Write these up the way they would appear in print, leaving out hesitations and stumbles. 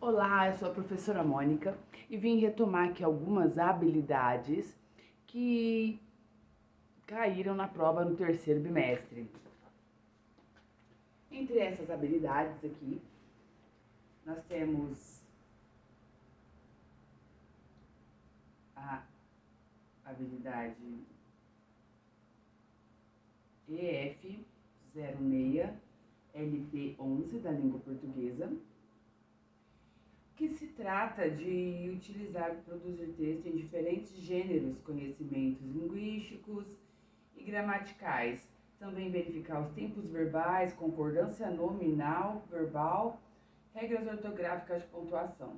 Olá, eu sou a professora Mônica e vim retomar aqui algumas habilidades que caíram na prova no terceiro bimestre. Entre essas habilidades aqui, nós temos a habilidade EF06 LP11 da língua portuguesa, que se trata de utilizar e produzir texto em diferentes gêneros, conhecimentos linguísticos e gramaticais. Também verificar os tempos verbais, concordância nominal, verbal, regras ortográficas de pontuação.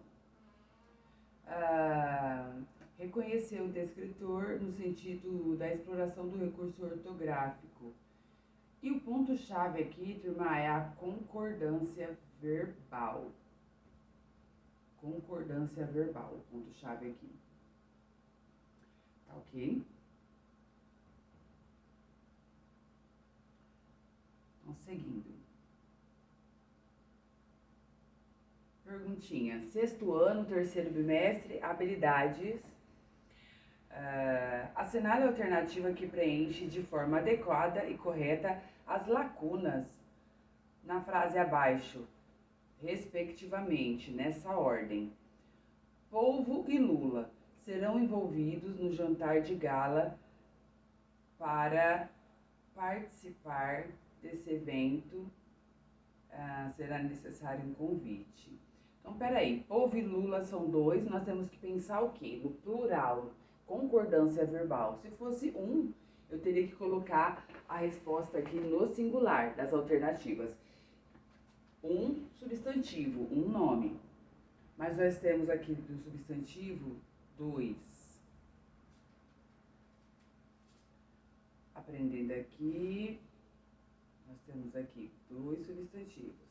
Reconhecer o descritor no sentido da exploração do recurso ortográfico. E o ponto-chave aqui, turma, é a concordância verbal. Concordância verbal, o ponto-chave aqui. Tá ok? Então, seguindo. Perguntinha. Sexto ano, terceiro bimestre, habilidades. Assinale a alternativa que preenche de forma adequada e correta as lacunas na frase abaixo, respectivamente, nessa ordem. Polvo e Lula serão envolvidos no jantar de gala. Para participar desse evento, será necessário um convite. Então, peraí, polvo e Lula são dois, nós temos que pensar o quê? No plural, concordância verbal. Se fosse um, eu teria que colocar a resposta aqui no singular das alternativas. Um substantivo, um nome. Mas nós temos aqui do substantivo dois. Aprendendo aqui, nós temos aqui dois substantivos.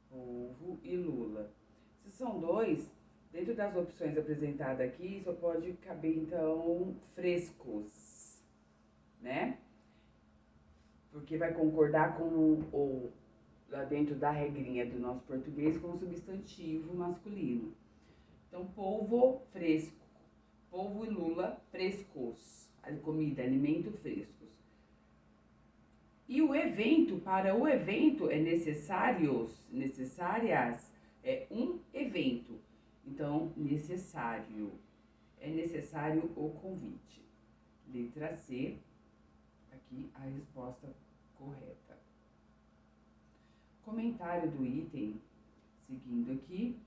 Polvo e Lula. Se são dois, dentro das opções apresentadas aqui, só pode caber, então, frescos, né? Porque vai concordar com o lá dentro da regrinha do nosso português, com o substantivo masculino. Então, polvo, fresco. Polvo e Lula, frescos. Comida, alimento, frescos. E o evento, para o evento é necessárias, é um evento. Então, necessário. É necessário o convite. Letra C, aqui a resposta correta. Comentário do item, seguindo aqui.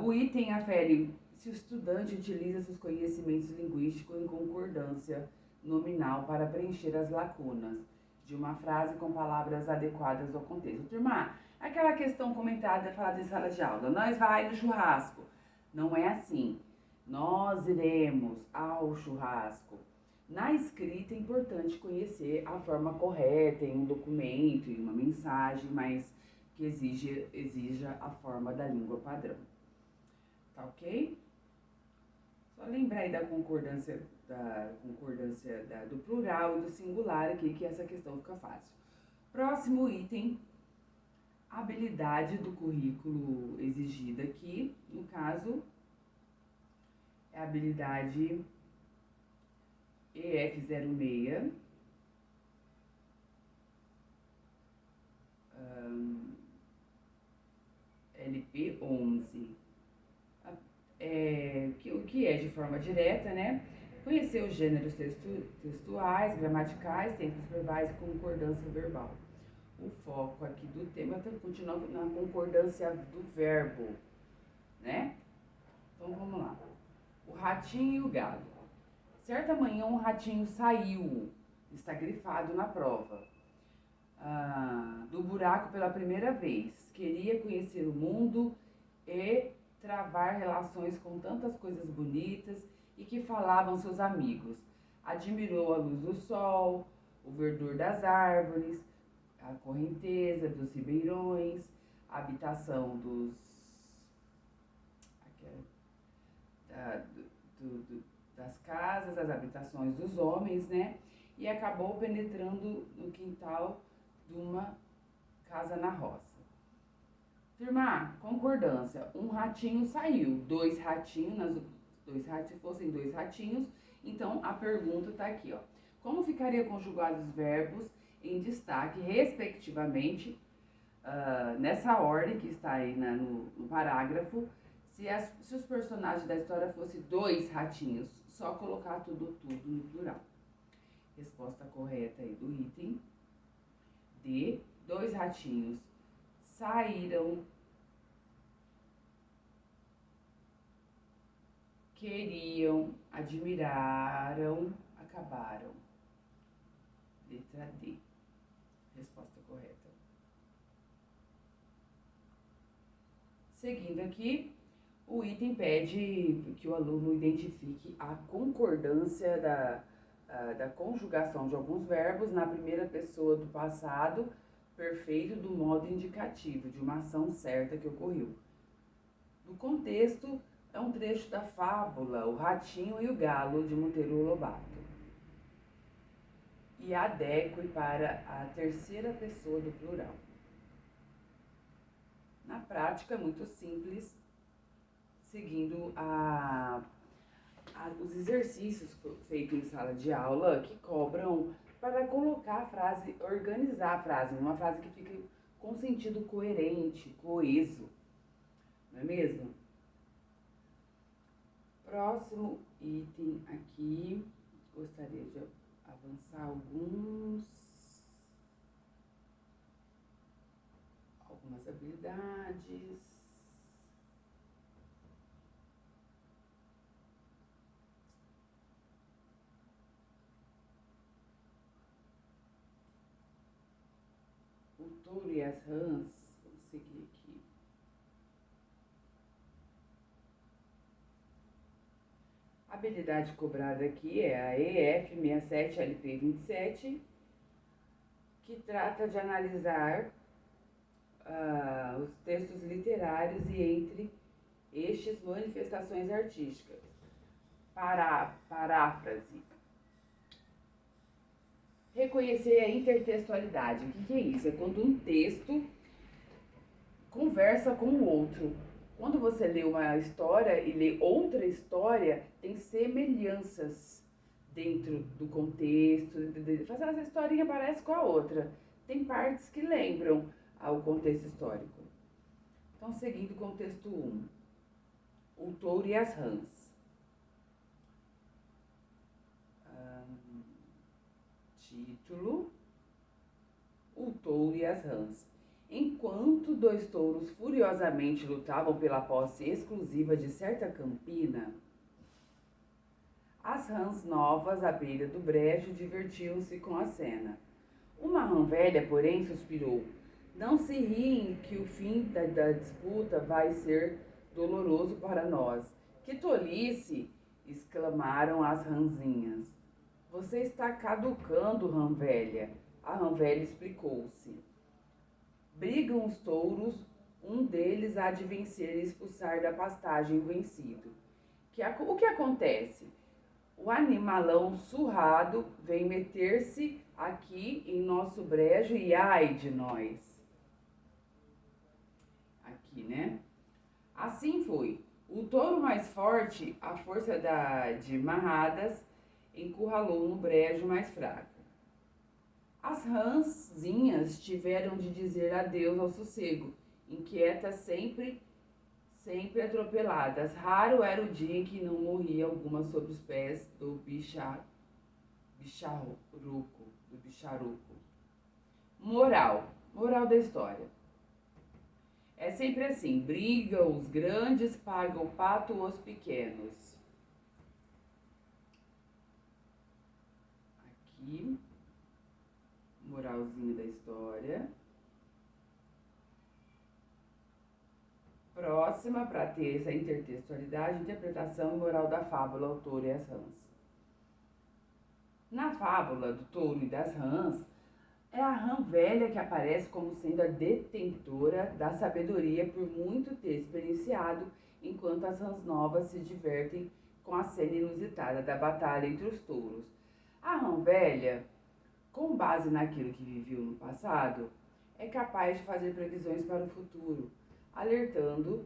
O item afere se o estudante utiliza seus conhecimentos linguísticos em concordância nominal para preencher as lacunas de uma frase com palavras adequadas ao contexto. Turma, aquela questão comentada, falada em sala de aula, nós vai no churrasco. Não é assim. Nós iremos ao churrasco. Na escrita é importante conhecer a forma correta em um documento, em uma mensagem, mas que exija a forma da língua padrão. Tá ok? Só lembrar aí da concordância do plural e do singular aqui, que essa questão fica fácil. Próximo item, habilidade do currículo exigida aqui, no caso, é a habilidade EF06, LP11. O que é de forma direta, né? Conhecer os gêneros textuais, gramaticais, tempos verbais e concordância verbal. O foco aqui do tema continua na concordância do verbo, né? Então vamos lá. O ratinho e o galo. Certa manhã um ratinho saiu, está grifado na prova, do buraco pela primeira vez. Queria conhecer o mundo e travar relações com tantas coisas bonitas e que falavam seus amigos. Admirou a luz do sol, o verdor das árvores, a correnteza dos ribeirões, a habitação das casas, as habitações dos homens, né? E acabou penetrando no quintal de uma casa na roça. Turma, concordância. Um ratinho saiu, dois ratinhos, se fossem dois ratinhos, então a pergunta tá aqui, ó. Como ficaria conjugados os verbos em destaque, respectivamente, nessa ordem que está aí no parágrafo, se os personagens da história fossem dois ratinhos, só colocar tudo no plural. Resposta correta aí do item D. Dois ratinhos saíram, queriam, admiraram, acabaram. Letra D. Resposta correta. Seguindo aqui, o item pede que o aluno identifique a concordância da conjugação de alguns verbos na primeira pessoa do passado perfeito do modo indicativo de uma ação certa que ocorreu. No contexto, é um trecho da fábula O Ratinho e o Galo, de Monteiro Lobato. E adeque para a terceira pessoa do plural. Na prática, é muito simples, seguindo os exercícios feitos em sala de aula que cobram para colocar a frase, organizar a frase, uma frase que fique com sentido coerente, coeso, não é mesmo? Próximo item aqui, gostaria de avançar algumas habilidades. O touro e as rãs, vamos seguir aqui. A habilidade cobrada aqui é a EF 67 LP 27, que trata de analisar os textos literários e entre estes manifestações artísticas. Paráfrase. Reconhecer a intertextualidade. O que é isso? É quando um texto conversa com o outro. Quando você lê uma história e lê outra história, tem semelhanças dentro do contexto. Essa historinha parece com a outra. Tem partes que lembram ao contexto histórico. Então, seguindo o contexto 1. O touro e as rãs. Título: O touro e as rãs. Enquanto dois touros furiosamente lutavam pela posse exclusiva de certa campina, as rãs novas à beira do brejo divertiam-se com a cena. Uma rã velha, porém, suspirou: não se riem que o fim da disputa vai ser doloroso para nós. Que tolice! Exclamaram as rãzinhas. Você está caducando, rã velha. A rã velha explicou-se. Brigam os touros, um deles há de vencer e expulsar da pastagem o vencido. O que acontece? O animalão surrado vem meter-se aqui em nosso brejo e ai de nós. Aqui, né? Assim foi. O touro mais forte, à força de marradas, encurralou no brejo mais fraco. As rãzinhas tiveram de dizer adeus ao sossego, inquietas sempre atropeladas. Raro era o dia em que não morria alguma sob os pés do bicharuco. Moral da história. É sempre assim, brigam os grandes, pagam o pato os pequenos. Aqui, moralzinho da história. Próxima, para ter essa intertextualidade, interpretação e moral da fábula O Touro e as Rãs. Na fábula do touro e das rãs, é a rã velha que aparece como sendo a detentora da sabedoria por muito ter experienciado, enquanto as rãs novas se divertem com a cena inusitada da batalha entre os touros. A rã velha, com base naquilo que viveu no passado, é capaz de fazer previsões para o futuro. alertando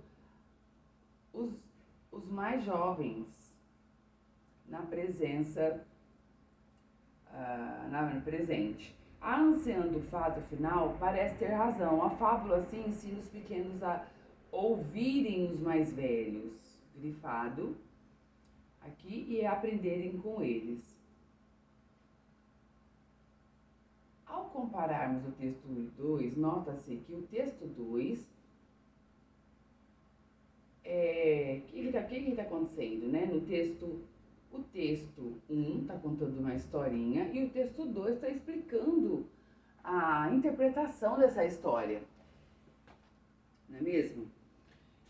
os mais jovens na presença, no presente. A anciã do fato final parece ter razão. A fábula assim ensina os pequenos a ouvirem os mais velhos, grifado aqui, e aprenderem com eles. Ao compararmos o texto 1 e 2, nota-se que o texto 2, o que está acontecendo, né? O texto 1 está contando uma historinha e o texto 2 está explicando a interpretação dessa história, não é mesmo?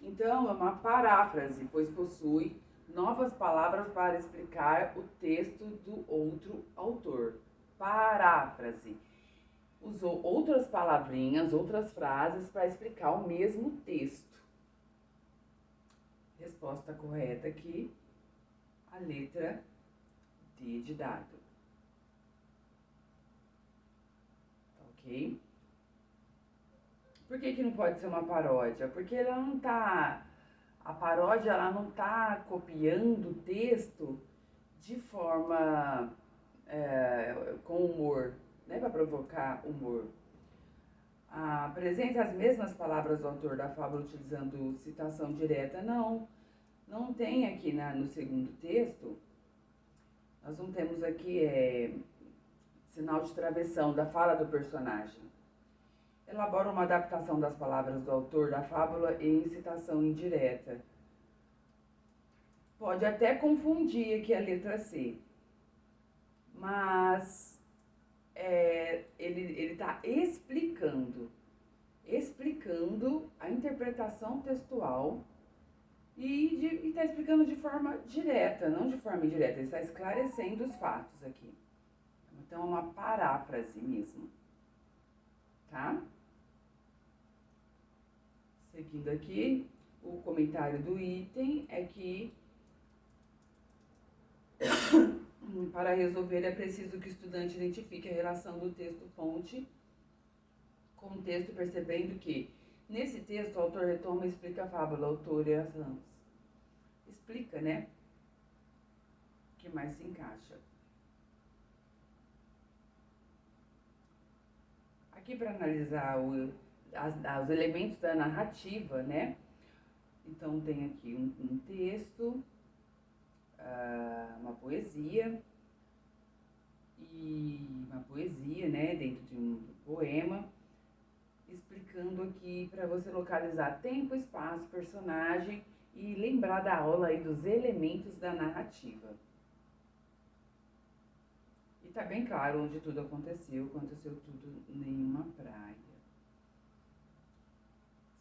Então, é uma paráfrase, pois possui novas palavras para explicar o texto do outro autor. Paráfrase. Usou outras palavrinhas, outras frases para explicar o mesmo texto. Resposta correta aqui, a letra D de dado. Ok? Por que não pode ser uma paródia? Porque ela não tá... A paródia, ela não tá copiando o texto de forma... com humor, né? Para provocar humor. Apresenta as mesmas palavras do autor da fábula utilizando citação direta? Não tem aqui no segundo texto. Nós não temos aqui sinal de travessão da fala do personagem. Elabora uma adaptação das palavras do autor da fábula em citação indireta. Pode até confundir aqui a letra C, mas ele está explicando a interpretação textual e está explicando de forma direta, não de forma indireta. Ele está esclarecendo os fatos aqui. Então, é uma paráfrase mesmo, tá? Seguindo aqui, o comentário do item é que para resolver é preciso que o estudante identifique a relação do texto-fonte com o texto, percebendo que, nesse texto, o autor retoma e explica a fábula, o autor e as rãs. Explica, né? O que mais se encaixa. Aqui, para analisar os elementos da narrativa, né? Então, tem aqui um texto, uma poesia, né, dentro de um poema, explicando aqui para você localizar tempo, espaço, personagem e lembrar da aula aí dos elementos da narrativa. E tá bem claro onde tudo aconteceu tudo em uma praia.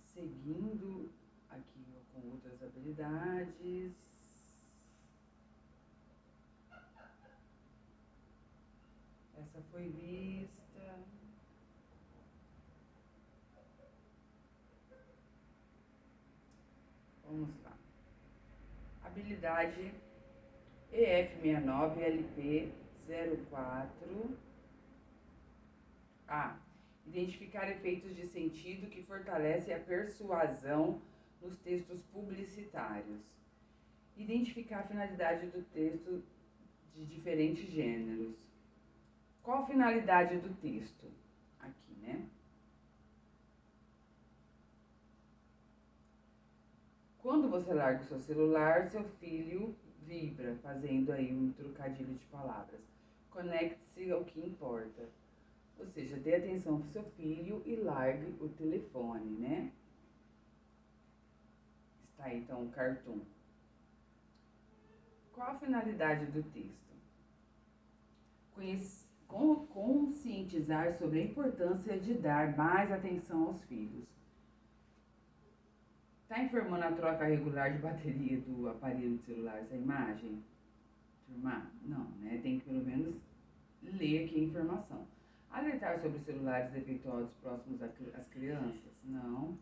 Seguindo aqui com outras habilidades. Essa foi vista. Vamos lá. Habilidade EF69LP04. Identificar efeitos de sentido que fortalecem a persuasão nos textos publicitários. Identificar a finalidade do texto de diferentes gêneros. Qual a finalidade do texto? Aqui, né? Quando você larga o seu celular, seu filho vibra, fazendo aí um trocadilho de palavras. Conecte-se ao que importa. Ou seja, dê atenção para o seu filho e largue o telefone, né? Está aí, então, o cartoon. Qual a finalidade do texto? Conscientizar sobre a importância de dar mais atenção aos filhos. Está informando a troca regular de bateria do aparelho de celular, essa imagem? Turma? Não, né? Tem que pelo menos ler aqui a informação. Alertar sobre celulares defeituosos próximos às crianças? Não.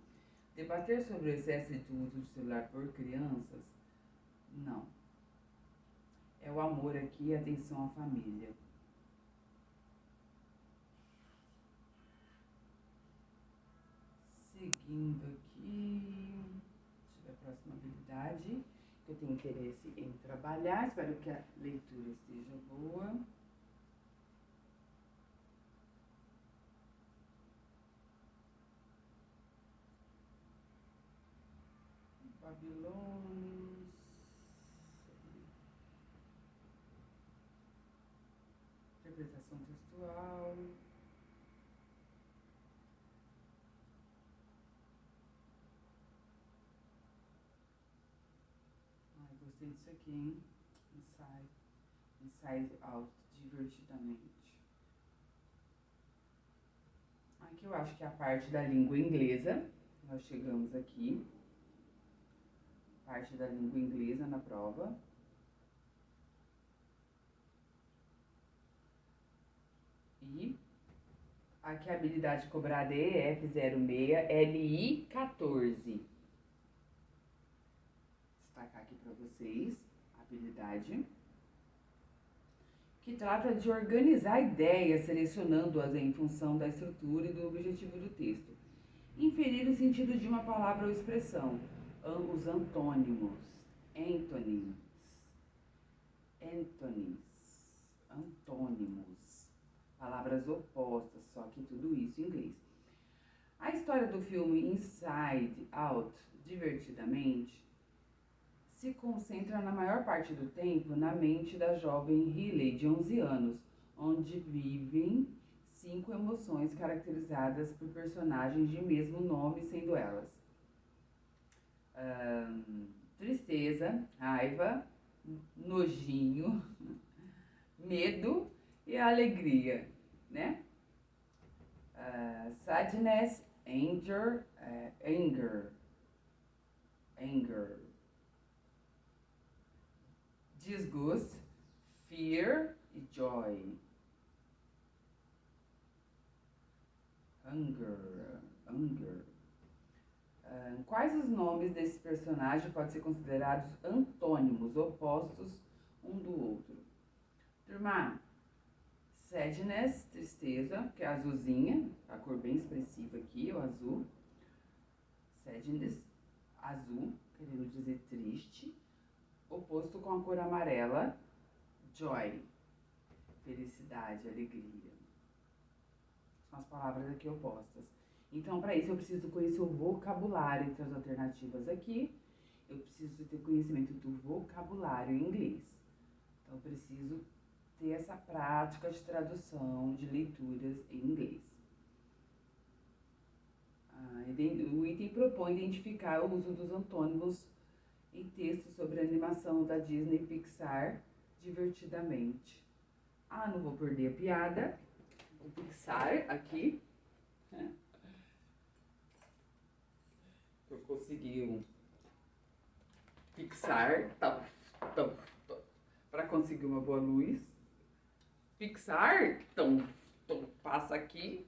Debater sobre o excesso de uso de celular por crianças? Não. É o amor aqui e a atenção à família. Seguindo aqui. porque eu tenho interesse em trabalhar. Espero que a leitura esteja boa. Babilônios. Interpretação textual. Ai, gostei disso aqui, hein? Inside Out, divertidamente. Aqui eu acho que é a parte da língua inglesa. Nós chegamos aqui. Parte da língua inglesa na prova. E aqui a habilidade cobrada é EF06 LI 14. Destacar aqui para vocês a habilidade, que trata de organizar ideias, selecionando-as em função da estrutura e do objetivo do texto. Inferir o sentido de uma palavra ou expressão. Os antônimos. Antônimos. Palavras opostas, só que tudo isso em inglês. A história do filme Inside Out, divertidamente, se concentra na maior parte do tempo na mente da jovem Riley, de 11 anos, onde vivem 5 emoções caracterizadas por personagens de mesmo nome, sendo elas tristeza, raiva, nojinho, medo e alegria, né? Sadness, anger, disgust, fear e joy. Anger. Quais os nomes desses personagens podem ser considerados antônimos, opostos um do outro? Turma, sadness, tristeza, que é azulzinha, a cor bem expressiva aqui, o azul. Sadness, azul, querendo dizer triste. Oposto com a cor amarela, joy, felicidade, alegria. São as palavras aqui opostas. Então, para isso, eu preciso conhecer o vocabulário entre as alternativas aqui. Eu preciso ter conhecimento do vocabulário em inglês. Então, eu preciso ter essa prática de tradução de leituras em inglês. O item propõe identificar o uso dos antônimos em textos sobre a animação da Disney Pixar divertidamente. Não vou perder a piada. O Pixar aqui. Eu consegui um Pixar para conseguir uma boa luz. Pixar, passa aqui.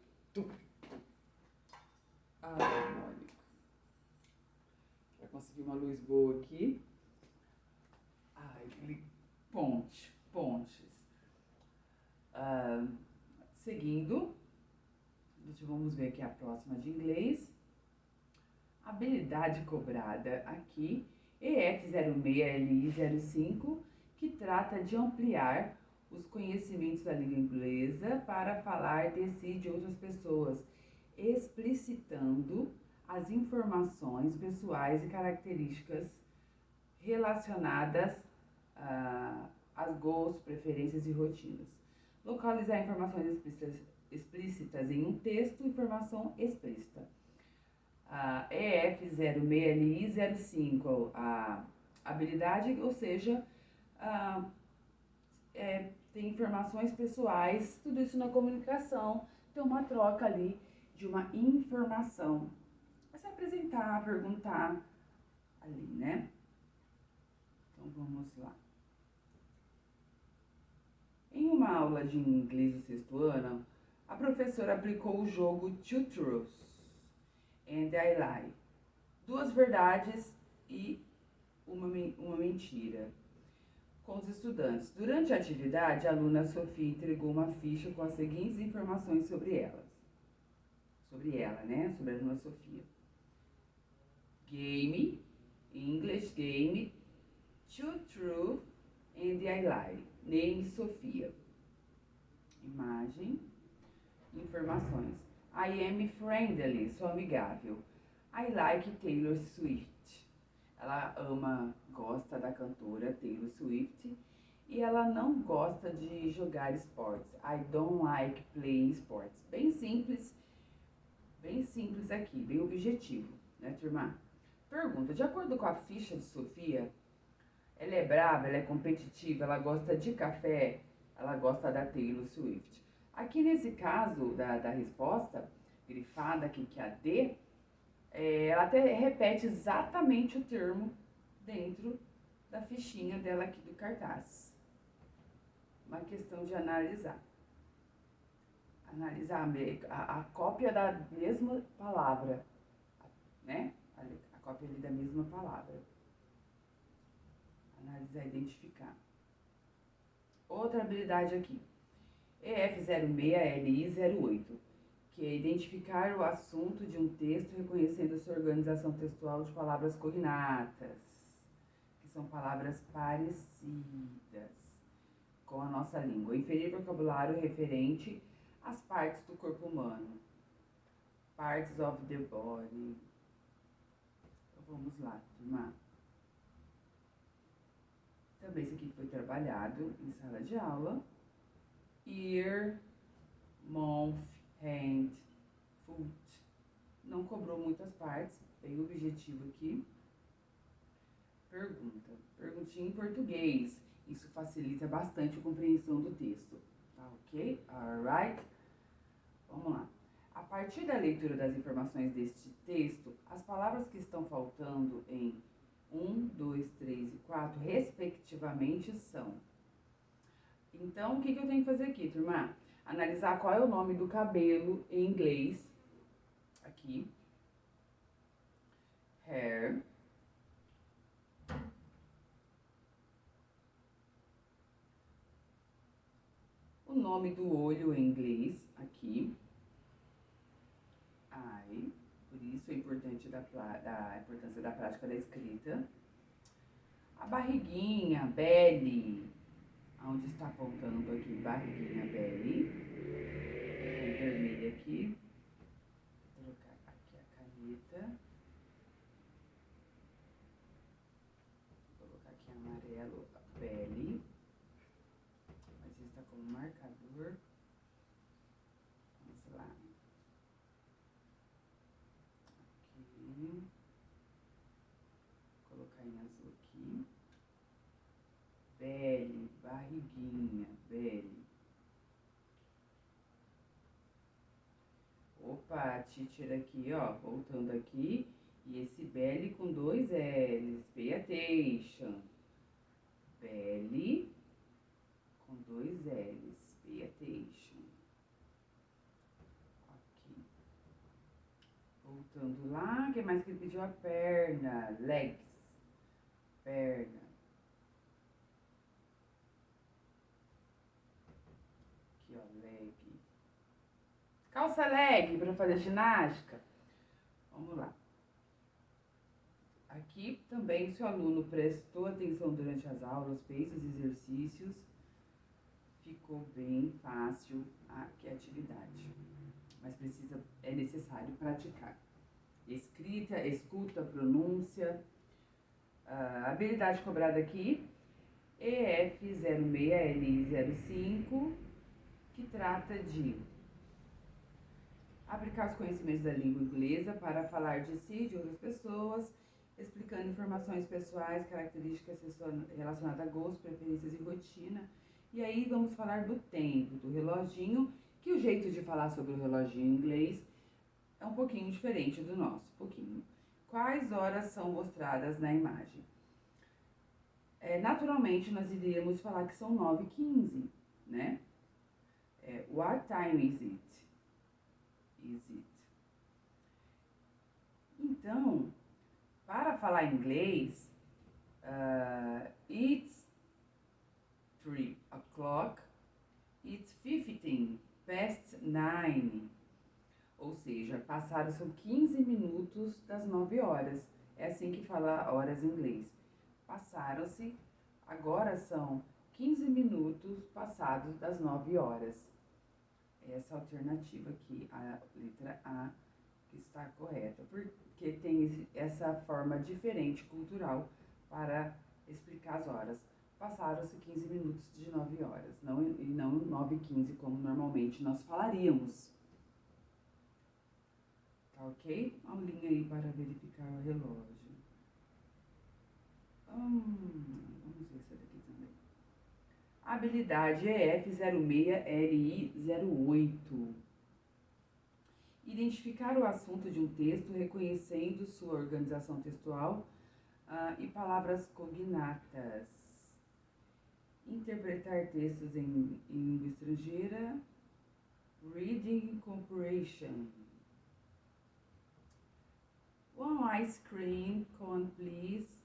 Mônica. Para conseguir uma luz boa aqui. Pontes. Seguindo, vamos ver aqui a próxima de inglês. Habilidade cobrada aqui, EF06LI05, que trata de ampliar os conhecimentos da língua inglesa para falar de si e de outras pessoas, explicitando as informações pessoais e características relacionadas a gostos, preferências e rotinas. Localizar informações explícitas em um texto, informação explícita. EF06LI05, a habilidade, ou seja, tem informações pessoais, tudo isso na comunicação, tem uma troca ali de uma informação. É se apresentar, perguntar ali, né? Então vamos lá. Em uma aula de inglês do 6º ano, a professora aplicou o jogo Two Truths and I Lie. 2 verdades e uma mentira. Com os estudantes. Durante a atividade, a aluna Sofia entregou uma ficha com as seguintes informações sobre ela, né? Sobre a aluna Sofia. Game, English game, Two true and I lie. Name Sofia. Imagem. Informações. I am friendly, sou amigável. I like Taylor Swift. Ela gosta da cantora Taylor Swift. E ela não gosta de jogar esportes. I don't like playing sports. Bem simples aqui, bem objetivo, né, turma? Pergunta, de acordo com a ficha de Sofia, ela é brava, ela é competitiva, ela gosta de café, ela gosta da Taylor Swift. Aqui nesse caso da resposta, grifada aqui que é a D, ela até repete exatamente o termo dentro da fichinha dela aqui do cartaz. Uma questão de analisar. Analisar a cópia da mesma palavra, né? A cópia ali da mesma palavra. Analisar, identificar. Outra habilidade aqui. EF06LI08, que é identificar o assunto de um texto reconhecendo sua organização textual de palavras cognatas, que são palavras parecidas com a nossa língua. Inferir vocabulário referente às partes do corpo humano. Parts of the body. Então vamos lá, turma. Também isso aqui foi trabalhado em sala de aula. Ear, mouth, hand, foot. Não cobrou muitas partes, bem objetivo aqui. Pergunta. Perguntinha em português. Isso facilita bastante a compreensão do texto. Tá ok? Alright? Vamos lá. A partir da leitura das informações deste texto, as palavras que estão faltando em 1, 2, 3 e 4, respectivamente, são. Então, o que eu tenho que fazer aqui, turma? Analisar qual é o nome do cabelo em inglês. Aqui. Hair. O nome do olho em inglês, aqui. Eye. Por isso é importante da importância da prática da escrita. A barriguinha, belly. Onde está apontando aqui, barriguinha, belly. Em vermelho aqui. Vou colocar aqui a caneta. Vou colocar aqui amarelo, belly. Mas está como marcador. Vamos lá. Aqui. Vou colocar em azul aqui. Belly, barriguinha, belly. Opa, a teacher aqui, ó, voltando aqui. E esse belly com 2 L's, pay attention. Belly com 2 L's, pay attention. Aqui. Voltando lá, o que mais que ele pediu? A perna, legs, perna. Aqui, ó, leg. Calça leg para fazer ginástica. Vamos lá. Aqui também, se o aluno prestou atenção durante as aulas, fez os exercícios, ficou bem fácil aqui a atividade. Mas é necessário praticar. Escrita, escuta, pronúncia. A habilidade cobrada aqui, EF06LI05, que trata de aplicar os conhecimentos da língua inglesa para falar de si e de outras pessoas, explicando informações pessoais, características relacionadas a gostos, preferências e rotina. E aí vamos falar do tempo, do reloginho, que o jeito de falar sobre o reloginho em inglês é um pouquinho diferente do nosso, pouquinho. Quais horas são mostradas na imagem? Naturalmente, nós iríamos falar que são 9h15, né? What time is it? Então, para falar inglês, it's 3 o'clock, it's 15 past 9. Ou seja, são 15 minutos das 9 horas. É assim que fala horas em inglês. Passaram-se, agora são 15 minutos passados das 9 horas. Essa alternativa aqui, a letra A, que está correta, porque tem essa forma diferente cultural para explicar as horas. Passaram-se 15 minutos de 9 horas, e não 9h15, como normalmente nós falaríamos. Tá ok? Aulinha aí para verificar o relógio. Vamos ver essa daqui também. Habilidade EF06LI08. Identificar o assunto de um texto reconhecendo sua organização textual e palavras cognatas. Interpretar textos em língua estrangeira. Reading comprehension. One ice cream cone, please.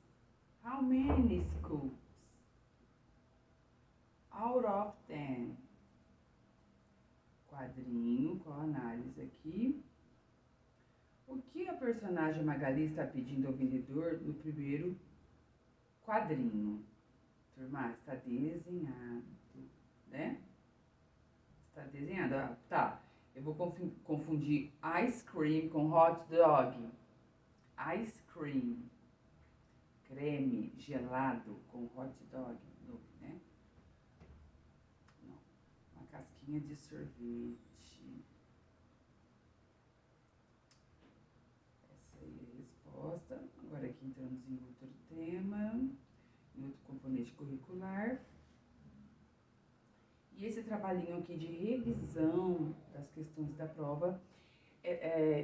How many scoops? Out of 10. Quadrinho, qual a análise aqui? O que a personagem Magali está pedindo ao vendedor no primeiro quadrinho? Turma, está desenhado, né? Está desenhado, tá. Eu vou confundir ice cream com hot dog. Ice cream, creme gelado com hot dog, né? Não, uma casquinha de sorvete. Essa aí é a resposta. Agora aqui entramos em outro tema, em outro componente curricular. E esse trabalhinho aqui de revisão das questões da prova,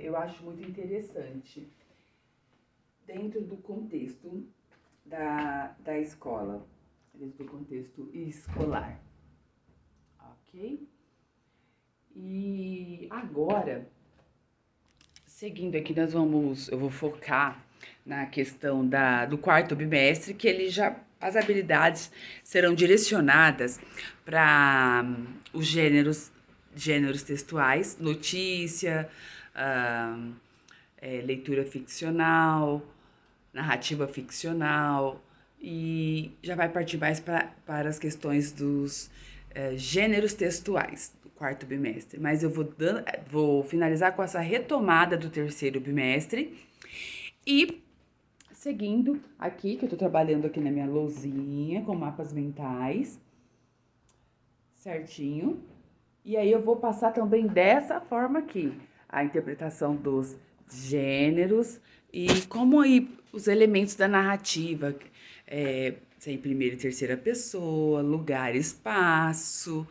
eu acho muito interessante. Dentro do contexto da escola, dentro do contexto escolar, ok? E agora, seguindo aqui, eu vou focar na questão do quarto bimestre, que as habilidades serão direcionadas para os gêneros textuais, notícia, leitura ficcional, narrativa ficcional, e já vai partir mais para as questões dos gêneros textuais do quarto bimestre. Mas eu vou finalizar com essa retomada do terceiro bimestre e seguindo aqui, que eu tô trabalhando aqui na minha lousinha com mapas mentais, certinho. E aí eu vou passar também dessa forma aqui, a interpretação dos gêneros e como aí os elementos da narrativa, em primeira e terceira pessoa, lugar, espaço,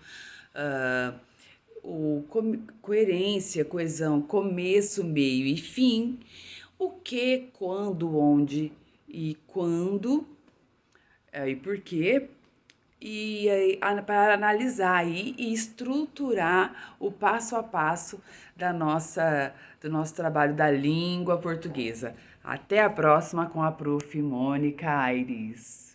coerência, coesão, começo, meio e fim, o que, quando, onde e quando, e por quê, e para analisar e estruturar o passo a passo do nosso trabalho da língua portuguesa. Até a próxima com a Prof. Mônica Aires.